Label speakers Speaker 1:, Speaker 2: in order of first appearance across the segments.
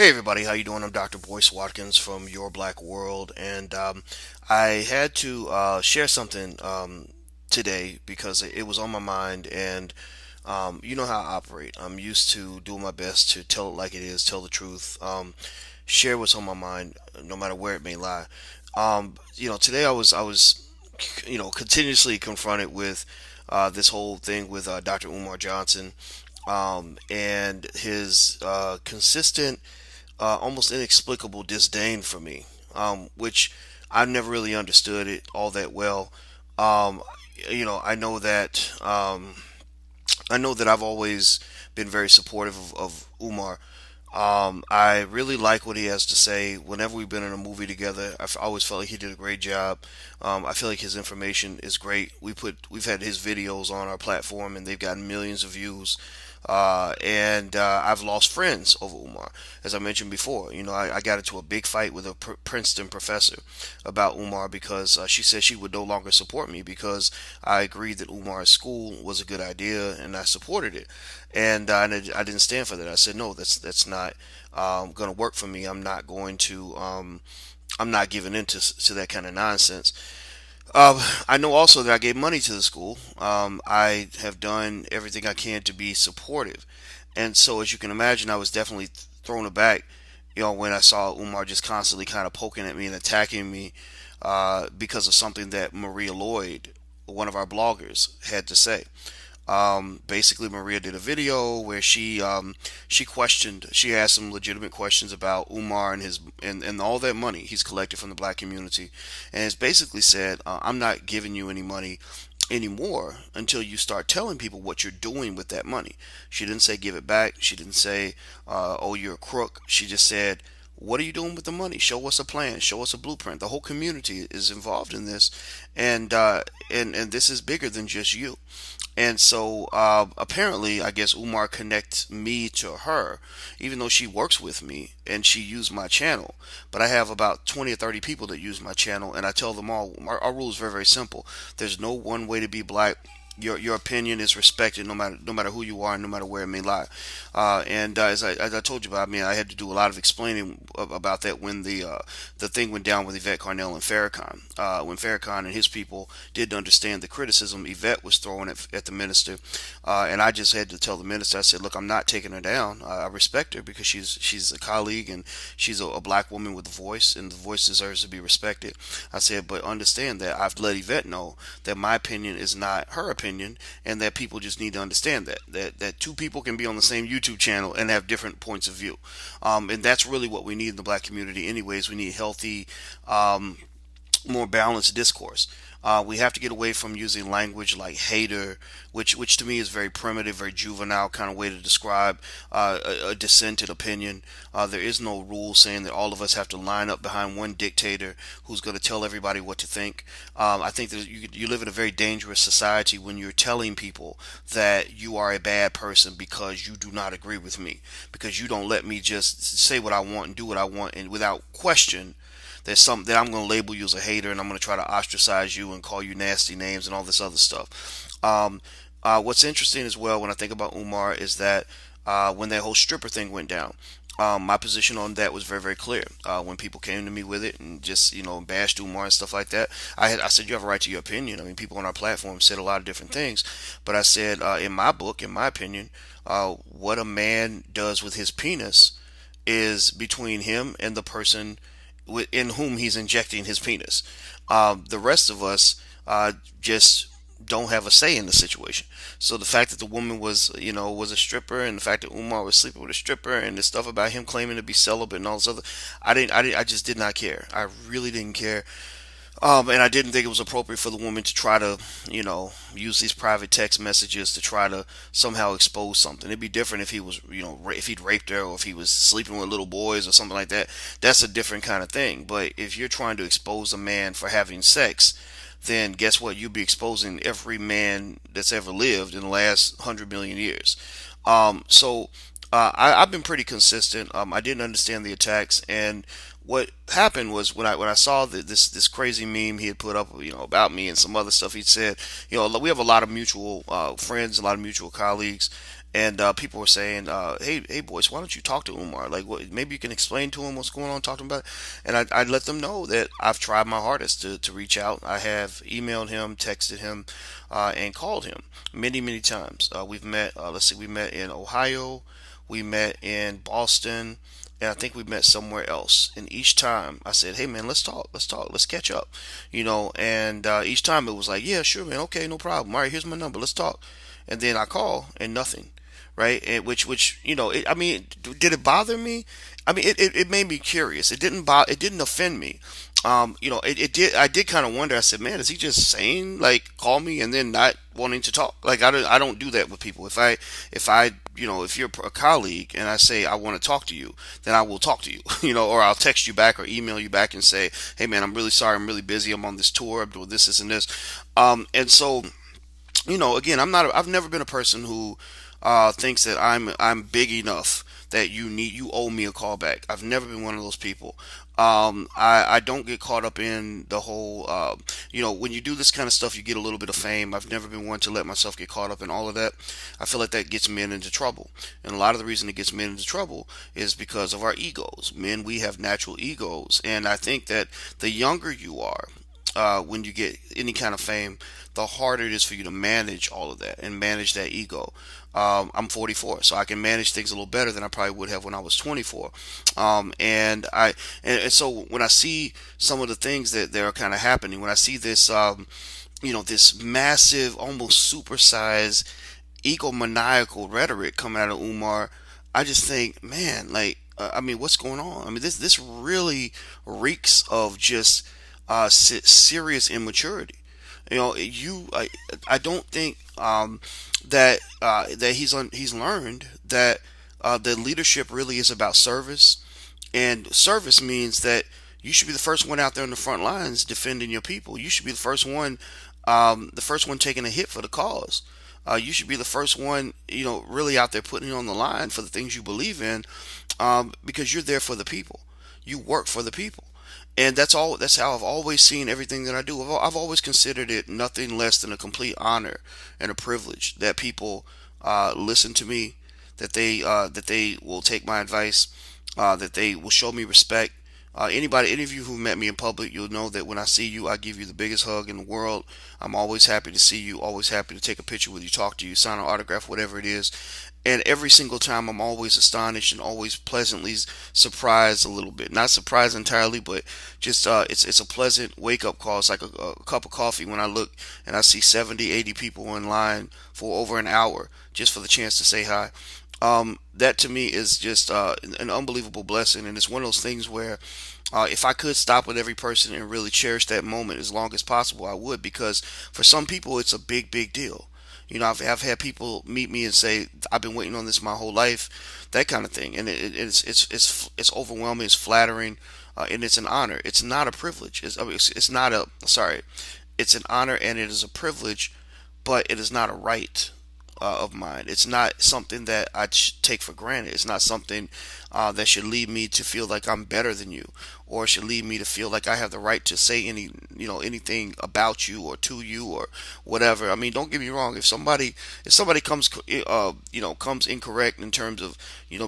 Speaker 1: Hey everybody, how you doing? I'm Dr. Boyce Watkins from Your Black World, and I had to share something today because it was on my mind, and you know how I operate. I'm used to doing my best to tell it like it is, tell the truth, share what's on my mind, no matter where it may lie. Today I was continuously confronted with this whole thing with Dr. Umar Johnson, and his consistent almost inexplicable disdain for me, which I never really understood it all that well. Um, I know that I've always been very supportive of Umar. I really like what he has to say. Whenever we've been in a movie together, always felt like he did a great job. I feel like his information is great. We've had his videos on our platform, and they've gotten millions of views. And I've lost friends over Umar, as I mentioned before. I got into a big fight with a Princeton professor about Umar because she said she would no longer support me because I agreed that Umar's school was a good idea and I supported it. And I didn't stand for that. I said no, that's not going to work for me. I'm not giving in to that kind of nonsense. I know also that I gave money to the school. I have done everything I can to be supportive, and so as you can imagine, I was definitely thrown aback. When I saw Umar just constantly kind of poking at me and attacking me because of something that Maria Lloyd, one of our bloggers, had to say. Basically, Maria did a video where she asked some legitimate questions about Umar and and all that money he's collected from the black community, and it's basically said, "I'm not giving you any money anymore until you start telling people what you're doing with that money." She didn't say give it back. She didn't say, "Oh, you're a crook." She just said, "What are you doing with the money? Show us a plan. Show us a blueprint." The whole community is involved in this, and and this is bigger than just you. And so apparently, I guess Umar connects me to her, even though she works with me and she used my channel. But I have about 20 or 30 people that use my channel, and I tell them all our rule is very, very simple. There's no one way to be black. Your opinion is respected no matter who you are and no matter where it may lie. And as I told you about, I had to do a lot of explaining about that when the thing went down with Yvette Carnell and Farrakhan. When Farrakhan and his people didn't understand the criticism Yvette was throwing at the minister, and I just had to tell the minister. I said, "Look, I'm not taking her down. I respect her because she's a colleague and she's a black woman with a voice, and the voice deserves to be respected." I said, "But understand that I've let Yvette know that my opinion is not her opinion, and that people just need to understand that two people can be on the same YouTube channel and have different points of view, and that's really what we need in the black community. Anyways, we need healthy, more balanced discourse. We have to get away from using language like hater, which to me is very primitive, very juvenile kind of way to describe a dissented opinion. There is no rule saying that all of us have to line up behind one dictator who's going to tell everybody what to think. I think that you live in a very dangerous society when you're telling people that you are a bad person because you do not agree with me, because you don't let me just say what I want and do what I want and without question. There's something that I'm going to label you as a hater, and I'm going to try to ostracize you and call you nasty names and all this other stuff. What's interesting as well when I think about Umar is that when that whole stripper thing went down, my position on that was very, very clear. When people came to me with it and just bashed Umar and stuff like that, I said you have a right to your opinion. I mean, people on our platform said a lot of different things, but I said in my book, in my opinion, what a man does with his penis is between him and the person in whom he's injecting his penis. The rest of us just don't have a say in the situation. So the fact that the woman was a stripper, and the fact that Umar was sleeping with a stripper, and the stuff about him claiming to be celibate and all this other, I just did not care. I really didn't care. And I didn't think it was appropriate for the woman to try to, use these private text messages to try to somehow expose something. It'd be different if he was, if he'd raped her or if he was sleeping with little boys or something like that. That's a different kind of thing. But if you're trying to expose a man for having sex, then guess what? You'll be exposing every man that's ever lived in the last 100 million years. I've been pretty consistent. I didn't understand the attacks, and what happened was when I saw this crazy meme he had put up, about me and some other stuff he'd said. We have a lot of mutual friends, a lot of mutual colleagues, and people were saying, hey boys, why don't you talk to Umar? Like, maybe you can explain to him what's going on, talk to him about it. And I let them know that I've tried my hardest to reach out. I have emailed him, texted him, and called him many times. We've met. Let's see, we met in Ohio, we met in Boston, and I think we met somewhere else. And each time I said, "Hey man, let's talk, let's catch up," And each time it was like, "Yeah, sure, man, okay, no problem. All right, here's my number, let's talk." And then I call and nothing, right? And which I mean, did it bother me? I mean, it made me curious. It didn't offend me. It did. I did kind of wonder. I said, man, is he just saying like call me and then not wanting to talk? Like I don't do that with people. If you're a colleague and I say I want to talk to you, then I will talk to you, or I'll text you back or email you back and say, hey man, I'm really sorry, I'm really busy, I'm on this tour, I'm doing this, and this. And so again, I've never been a person who thinks that I'm big enough that you owe me a call back. I've never been one of those people. I don't get caught up in the whole, when you do this kind of stuff, you get a little bit of fame. I've never been one to let myself get caught up in all of that. I feel like that gets men into trouble. And a lot of the reason it gets men into trouble is because of our egos. Men, we have natural egos. And I think that the younger you are, when you get any kind of fame, the harder it is for you to manage all of that and manage that ego. I'm 44, so I can manage things a little better than I probably would have when I was 24. And so when I see some of the things that are kind of happening, when I see this, this massive, almost supersized, egomaniacal rhetoric coming out of Umar, I just think, man, like, I mean, what's going on? I mean, this really reeks of just serious immaturity. I don't think that he's learned that the leadership really is about service, and service means that you should be the first one out there on the front lines defending your people. You should be the first one taking a hit for the cause. You should be the first one, really out there putting it on the line for the things you believe in, because you're there for the people. You work for the people. And that's all. That's how I've always seen everything that I do. I've always considered it nothing less than a complete honor and a privilege that people listen to me, that they will take my advice, that they will show me respect. Any of you who met me in public, you'll know that when I see you, I give you the biggest hug in the world. I'm always happy to see you, always happy to take a picture with you, talk to you, sign an autograph, whatever it is. And every single time, I'm always astonished and always pleasantly surprised a little bit. Not surprised entirely, but just it's a pleasant wake up call. It's like a cup of coffee when I look and I see 70, 80 people in line for over an hour just for the chance to say hi. That to me is just an unbelievable blessing, and it's one of those things where if I could stop with every person and really cherish that moment as long as possible, I would, because for some people it's a big deal. I've had people meet me and say, "I've been waiting on this my whole life," that kind of thing, and it's overwhelming, it's flattering, and it's an honor. It's not a privilege. It's not a sorry. It's an honor and it is a privilege, but it is not a right of mine. It's not something that I take for granted. It's not something that should lead me to feel like I'm better than you, or should lead me to feel like I have the right to say anything about you or to you or whatever. I mean, don't get me wrong. If somebody comes incorrect in terms of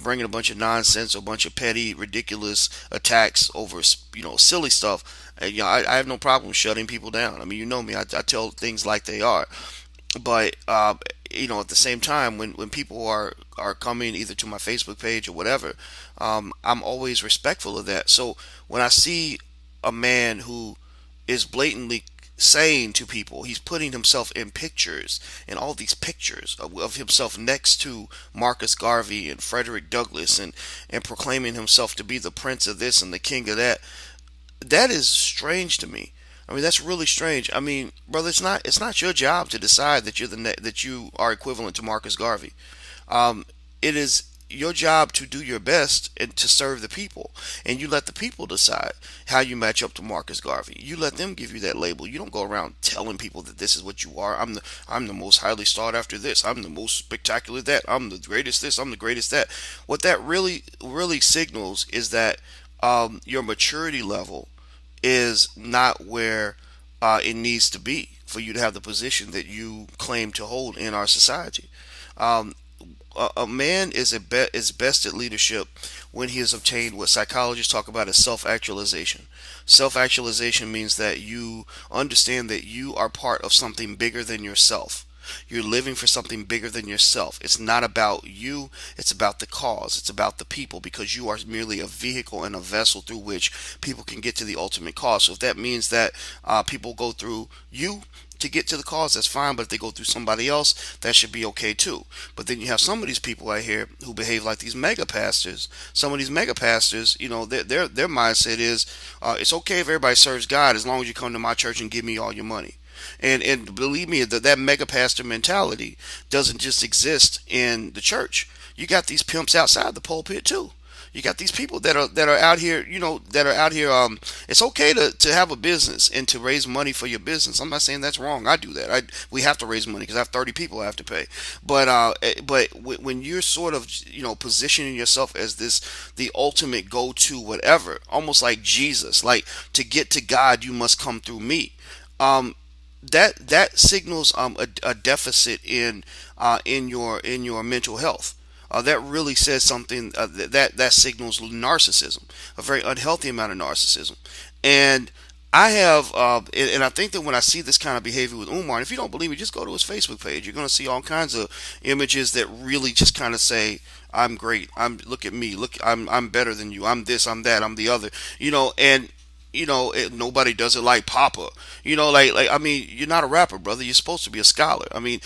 Speaker 1: bringing a bunch of nonsense or a bunch of petty, ridiculous attacks over silly stuff, I have no problem shutting people down. I mean, you know me. I tell things like they are. But at the same time, when people are coming either to my Facebook page or whatever, I'm always respectful of that. So when I see a man who is blatantly saying to people, he's putting himself in pictures, and all these pictures of himself next to Marcus Garvey and Frederick Douglass, and proclaiming himself to be the prince of this and the king of that, that is strange to me. I mean, that's really strange. I mean, brother, it's not your job to decide that that you are equivalent to Marcus Garvey. It is your job to do your best and to serve the people, and you let the people decide how you match up to Marcus Garvey. You let them give you that label. You don't go around telling people that this is what you are. I'm the most highly sought after this. I'm the most spectacular that. I'm the greatest this. I'm the greatest that. What that really signals is that your maturity level is not where it needs to be for you to have the position that you claim to hold in our society. Um, a man is best at leadership when he has obtained what psychologists talk about as self-actualization. Self-actualization means that you understand that you are part of something bigger than yourself. You're living for something bigger than yourself. It's not about you, it's about the cause, it's about the people, because you are merely a vehicle and a vessel through which people can get to the ultimate cause. So if that means that people go through you to get to the cause, that's fine. But if they go through somebody else, that should be okay too. But then you have some of these people out here who behave like these mega pastors. Some of these mega pastors, their mindset is, it's okay if everybody serves God as long as you come to my church and give me all your money. And believe me, that mega pastor mentality doesn't just exist in the church. You got these pimps outside the pulpit too. You got these people that are out here, that are out here. It's okay to have a business and to raise money for your business. I'm not saying that's wrong. I do that. We have to raise money because I have 30 people I have to pay. But when you're sort of positioning yourself as the ultimate go-to whatever, almost like Jesus, like to get to God you must come through me. Um, that signals a deficit in your mental health. That really says something. That signals narcissism, a very unhealthy amount of narcissism. And I have, and I think that when I see this kind of behavior with Umar, and if you don't believe me, just go to his Facebook page. You're going to see all kinds of images that really just kind of say, "I'm great. Look at me. Look, I'm better than you. I'm this. I'm that. I'm the other." And nobody does it like Papa. Like I mean, you're not a rapper, brother. You're supposed to be a scholar. I mean,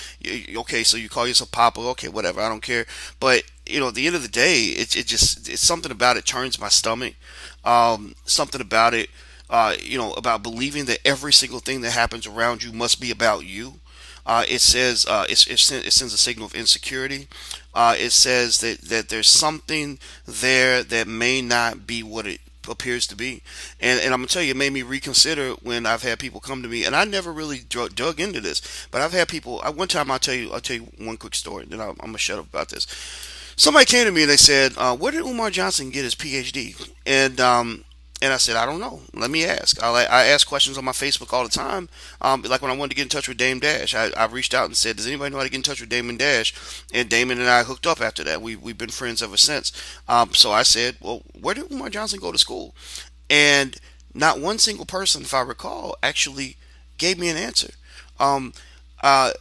Speaker 1: okay, so you call yourself Papa, okay, whatever. I don't care. But at the end of the day, it's something about it turns my stomach. Something about it, about believing that every single thing that happens around you must be about you. It says it sends a signal of insecurity. It says that there's something there that may not be what it appears to be. And I'm gonna tell you, it made me reconsider when I've had people come to me, and I never really dug into this, but I've had people. One time, I'll tell you one quick story, then I'm gonna shut up about this. Somebody came to me and they said, "Where did Umar Johnson get his PhD?" And I said, "I don't know. Let me ask." I ask questions on my Facebook all the time. Like when I wanted to get in touch with Dame Dash, I reached out and said, "Does anybody know how to get in touch with Damon Dash?" And Damon and I hooked up after that. We've been friends ever since. So I said, "Well, where did Umar Johnson go to school?" And not one single person, if I recall, actually gave me an answer. Um, uh,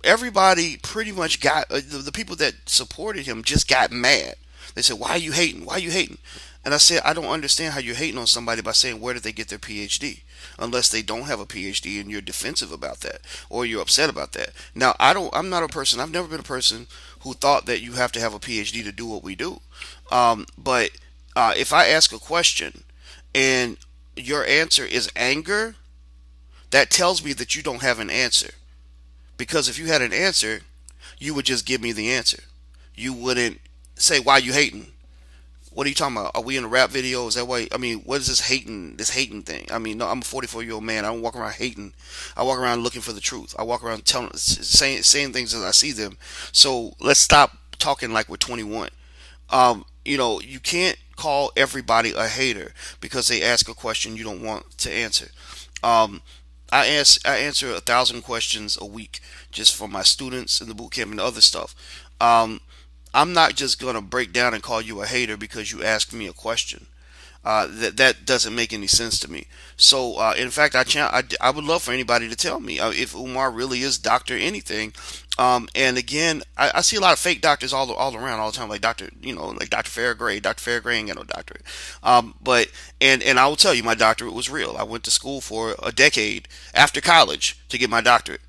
Speaker 1: Everybody pretty much got the people that supported him just got mad. They said, "Why are you hating? Why are you hating?" And I said, "I don't understand how you're hating on somebody by saying where did they get their PhD, unless they don't have a PhD and you're defensive about that or you're upset about that." Now, I'm not a person. I've never been a person who thought that you have to have a PhD to do what we do. But if I ask a question and your answer is anger, that tells me that you don't have an answer. Because if you had an answer, you would just give me the answer. You wouldn't say, "Why you hating? What are you talking about? Are we in a rap video? Is that why? I mean, what is this hating thing? I mean, no, I'm a 44-year-old man. I don't walk around hating. I walk around looking for the truth. I walk around saying things as I see them. So let's stop talking like we're 21. You can't call everybody a hater because they ask a question you don't want to answer. Um, I answer 1,000 questions a week just for my students in the boot camp and other stuff. Um, I'm not just gonna break down and call you a hater because you asked me a question. That doesn't make any sense to me. So, in fact, I would love for anybody to tell me if Umar really is Doctor anything. And again, I see a lot of fake doctors all around all the time, like Doctor Fairgray. Doctor Fairgray ain't got no doctorate. But and I will tell you, my doctorate was real. I went to school for a decade after college to get my doctorate.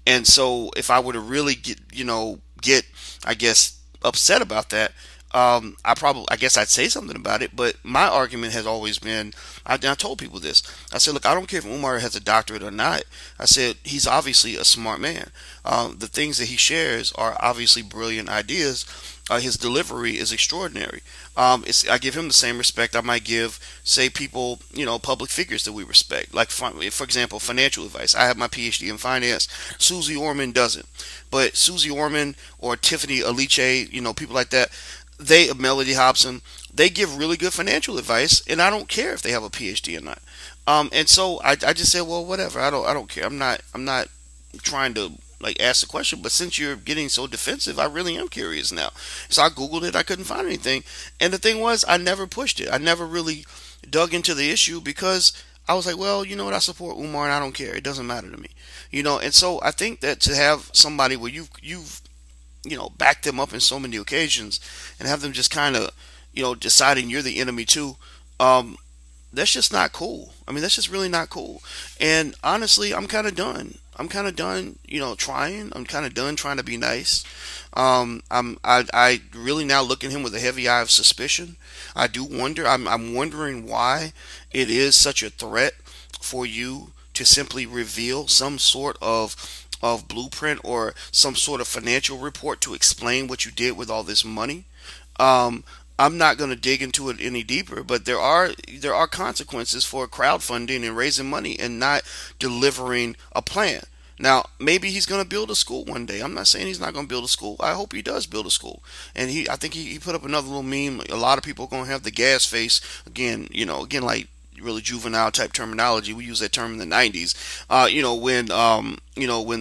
Speaker 1: And so, if I were to really get, I guess, upset about that, I guess I'd say something about it. But my argument has always been, I told people this. I said, look, I don't care if Umar has a doctorate or not. I said he's obviously a smart man. The things that he shares are obviously brilliant ideas. His delivery is extraordinary. I give him the same respect I might give, say, people, public figures that we respect. Like, for example, financial advice. I have my PhD in finance. Susie Orman doesn't. But Susie Orman or Tiffany Aliche, people like that, Melody Hobson, they give really good financial advice, and I don't care if they have a PhD or not. And so I just said, well, whatever. I don't care. I'm not trying to like ask the question, but since you're getting so defensive, I really am curious now. So I googled it. I couldn't find anything, and the thing was, I never pushed it. I never really dug into the issue because I was like, well, you know what? I support Umar, and I don't care. It doesn't matter to me, And so I think that to have somebody where you've backed them up in so many occasions, and have them just kind of deciding you're the enemy too. Um, that's just not cool. I mean, that's just really not cool. And honestly, I'm kind of done. I'm kind of done, trying. I'm kind of done trying to be nice. I really now look at him with a heavy eye of suspicion. I do wonder. I'm wondering why it is such a threat for you to simply reveal some sort of blueprint or some sort of financial report to explain what you did with all this money. Um, I'm not going to dig into it any deeper, but there are consequences for crowdfunding and raising money and not delivering a plan. Now, maybe he's going to build a school one day. I'm not saying he's not going to build a school. I hope he does build a school. And I think he put up another little meme. A lot of people are going to have the gas face again. Again, like really juvenile type terminology. We use that term in the 90s.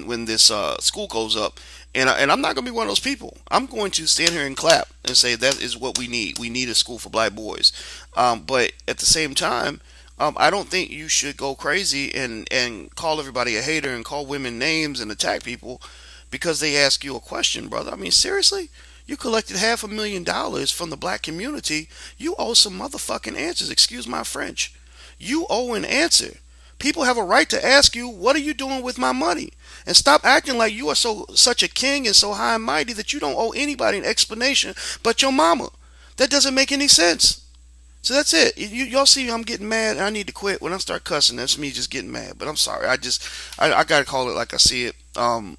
Speaker 1: When this school goes up, and I'm not going to be one of those people. I'm going to stand here and clap and say that is what we need. We need a school for black boys. But at the same time, I don't think you should go crazy and call everybody a hater and call women names and attack people because they ask you a question, brother. I mean, seriously? You collected $500,000 from the black community. You owe some motherfucking answers. Excuse my French. You owe an answer. People have a right to ask you, what are you doing with my money? And stop acting like you are such a king and so high and mighty that you don't owe anybody an explanation but your mama. That doesn't make any sense. So that's it. Y'all see I'm getting mad. I need to quit. When I start cussing, that's me just getting mad. But I'm sorry. I gotta call it like I see it. I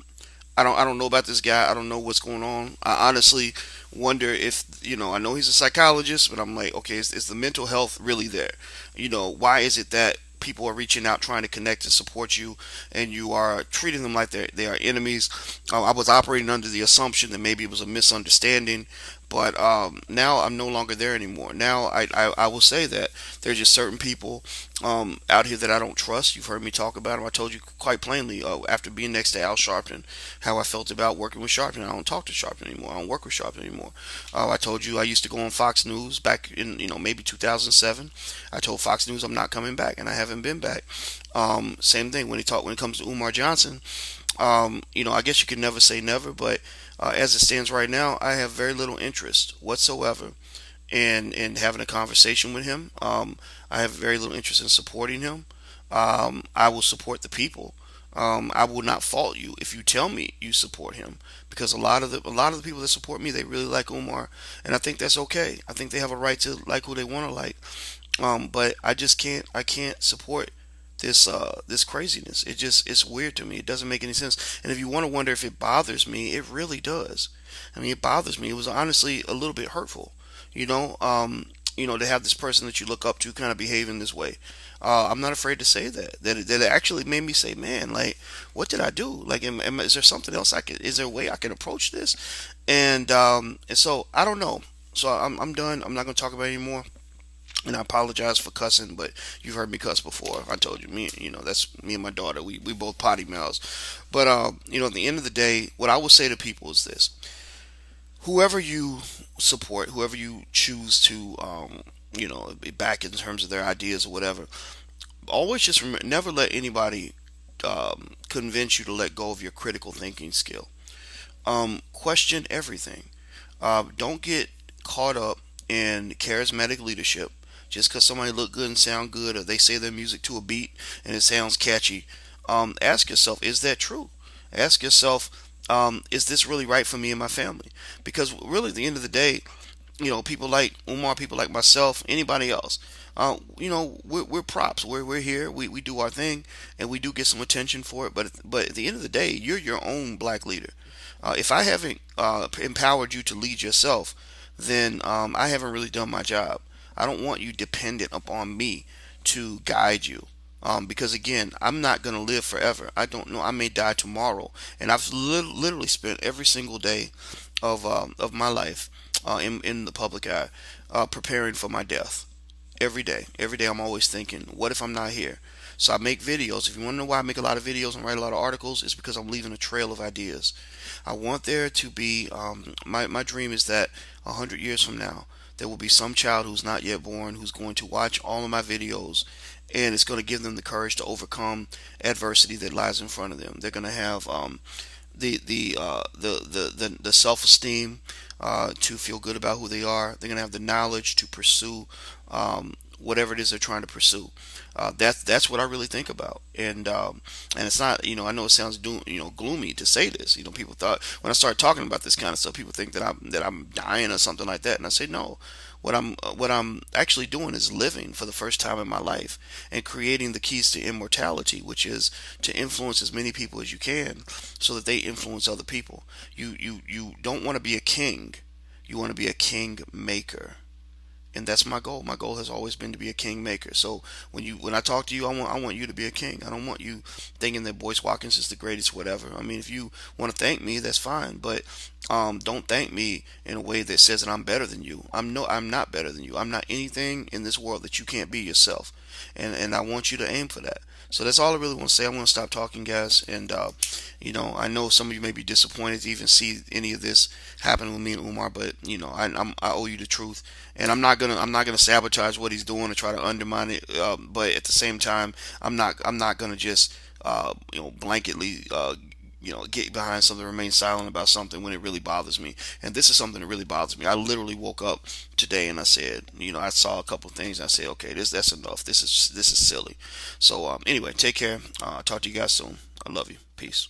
Speaker 1: don't know about this guy. I don't know what's going on. I honestly wonder if I know he's a psychologist, but I'm like, okay, is the mental health really there? Why is it that people are reaching out trying to connect and support you, and you are treating them like they are enemies? I was operating under the assumption that maybe it was a misunderstanding, but now I'm no longer there anymore. Now I will say that there's just certain people out here that I don't trust. You've heard me talk about them. I told you quite plainly after being next to Al Sharpton how I felt about working with Sharpton. I don't talk to Sharpton anymore. I don't work with Sharpton anymore. I told you I used to go on Fox News back in maybe 2007. I told Fox News I'm not coming back, and I haven't been back. Same thing when it comes to Umar Johnson. I guess you could never say never, but as it stands right now, I have very little interest whatsoever in having a conversation with him. I have very little interest in supporting him. I will support the people. I will not fault you if you tell me you support him, because a lot of the people that support me, they really like Umar, and I think that's okay. I think they have a right to like who they want to like. But I can't support this craziness. It's weird to me. It doesn't make any sense. And if you want to wonder if it bothers me, it really does. I mean, it bothers me. It was honestly a little bit hurtful, to have this person that you look up to kind of behave in this way. I'm not afraid to say that it actually made me say, man, like, what did I do? Like, is there something else is there a way I can approach this? And so I don't know. So I'm done. I'm not going to talk about it anymore. And I apologize for cussing, but you've heard me cuss before. I told you, that's me and my daughter. We both potty mouths. But at the end of the day, what I will say to people is this: whoever you support, whoever you choose to, back in terms of their ideas or whatever, always just remember, never let anybody convince you to let go of your critical thinking skill. Question everything. Don't get caught up in charismatic leadership just because somebody look good and sound good, or they say their music to a beat and it sounds catchy. Ask yourself, is that true? Ask yourself, is this really right for me and my family? Because really, at the end of the day, people like Umar, people like myself, anybody else, we're props. We're here. We do our thing, and we do get some attention for it. But at the end of the day, you're your own black leader. If I haven't empowered you to lead yourself, then I haven't really done my job. I don't want you dependent upon me to guide you. Because again, I'm not going to live forever. I don't know. I may die tomorrow. And I've literally spent every single day of my life in the public eye preparing for my death. Every day I'm always thinking, what if I'm not here? So I make videos. If you want to know why I make a lot of videos and write a lot of articles, it's because I'm leaving a trail of ideas. I want there to be, my dream is that 100 years from now, there will be some child who's not yet born who's going to watch all of my videos, and it's going to give them the courage to overcome adversity that lies in front of them. They're going to have the self-esteem to feel good about who they are. They're going to have the knowledge to pursue whatever it is they're trying to pursue. That's what I really think about. And it's not, I know it sounds gloomy to say this. People thought when I started talking about this kind of stuff, people think that I'm dying or something like that. And I say no. What I'm actually doing is living for the first time in my life and creating the keys to immortality, which is to influence as many people as you can, so that they influence other people. You don't want to be a king. You want to be a king maker, and that's my goal. My goal has always been to be a king maker. So when I talk to you, I want you to be a king. I don't want you thinking that Boyce Watkins is the greatest, whatever. I mean, if you want to thank me, that's fine, but don't thank me in a way that says that I'm better than you. I'm not better than you. I'm not anything in this world that you can't be yourself, and I want you to aim for that. So that's all I really want to say. I'm going to stop talking, guys. And I know some of you may be disappointed to even see any of this happen with me and Umar, but I owe you the truth, and I'm not gonna sabotage what he's doing and try to undermine it. But at the same time, I'm not gonna just blanketly get behind something, remain silent about something when it really bothers me. And this is something that really bothers me. I literally woke up today and I said, I saw a couple of things. And I said, okay, that's enough. This is silly. So anyway, take care. Talk to you guys soon. I love you. Peace.